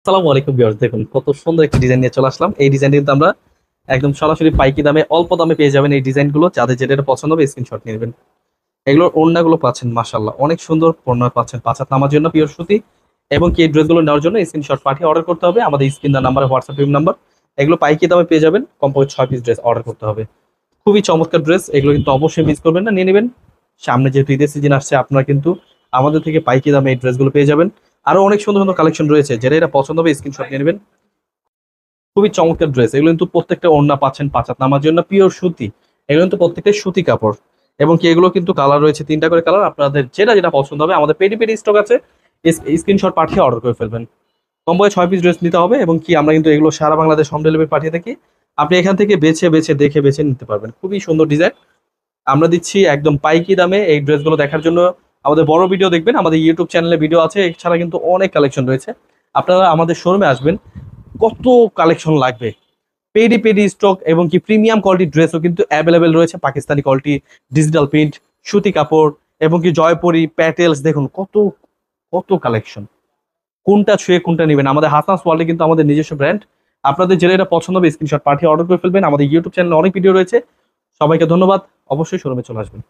আসসালামু আলাইকুম ভিউয়ার্স, দেখুন কত সুন্দর একটা ডিজাইন নিয়ে চলে আসলাম। এই ডিজাইনটি কিন্তু আমরা একদম সরাসরি পাইকি দামে অল্প দামে পেয়ে যাবেন। এই ডিজাইনগুলো যাদের যেটা পছন্দ হবে স্ক্রিনশট নিয়ে নেবেন। এগুলোর ওড়নাগুলো পাচ্ছেন মাশাআল্লাহ, অনেক সুন্দর ওড়না পাচ্ছেন, 5 হাত নামার জন্য পিওর সুতি। এবং কি এই ড্রেসগুলো নেওয়ার জন্য স্ক্রিনশট পাঠিয়ে অর্ডার করতে হবে আমাদের স্ক্রিন নাম্বারে, হোয়াটসঅ্যাপ নাম্বার। এগুলো পাইকি দামে পেয়ে যাবেন, কমপক্ষে 6 পিস ড্রেস অর্ডার করতে হবে। খুবই চমৎকার ড্রেস, এগুলো কিন্তু অবশ্যই মিস করবেন না, নিয়ে নেবেন। সামনে যেহেতু ঈদের সিজন আসছে, আপনারা কিন্তু আমাদের থেকে পাইকি দামে এই ড্রেসগুলো পেয়ে যাবেন। আরো অনেক সুন্দর সুন্দর কালেকশন রয়েছে, যেটা এটা পছন্দ হবে স্ক্রিনশট নিয়ে নেবেন। খুবই চমৎকার ড্রেস, এগুলো কিন্তু প্রত্যেকটা ওড়না পাচ্ছেন 5 হাত নামার জন্য পিওর সুতি। এগুলো কিন্তু প্রত্যেকটা সুতি কাপড়। এবং কি এগুলো কিন্তু কালার রয়েছে 3টা করে কালার, আপনাদের যেটা যেটা পছন্দ হবে আমাদের পেডি পেডি স্টক আছে, স্ক্রিনশট পাঠিয়ে অর্ডার করে ফেলবেন। কম্বোয় 6 পিস ড্রেস নিতে হবে। এবং কি আমরা কিন্তু এগুলো সারা বাংলাদেশ হোম ডেলিভারি পাঠিয়ে থাকি। আপনি এখান থেকে বেছে বেছে দেখে বেছে নিতে পারবেন, খুবই সুন্দর ডিজাইন আমরা দিচ্ছি একদম পাইকি দামে। এই ড্রেসগুলো দেখার জন্য আমাদের বড় ভিডিও দেখবেন, আমাদের ইউটিউব চ্যানেলে ভিডিও আছে, এছাড়া কিন্তু অনেক কালেকশন রয়েছে। আপনারা আমাদের শোরুমে আসবেন, কত কালেকশন লাগবে। পেডি পেডি স্টক এবং কি প্রিমিয়াম কোয়ালিটির ড্রেসও কিন্তু অ্যাভেলেবেল রয়েছে, পাকিস্তানি কোয়ালিটি, ডিজিটাল প্রিন্ট, সুতি কাপড় এবং কি জয়পুরি প্যাটেলস। দেখুন কত কত কালেকশন, কোনটা ছুঁয়ে কোনটা নেবেন। আমাদের হাসানস ওয়ার্ল্ডে কিন্তু আমাদের নিজস্ব ব্র্যান্ড। আপনাদের যেটা এটা পছন্দ হবে স্ক্রিনশট পাঠিয়ে অর্ডার করে ফেলবেন। আমাদের ইউটিউব চ্যানেলে অনেক ভিডিও রয়েছে। সবাইকে ধন্যবাদ, অবশ্যই শোরুমে চলে আসবেন।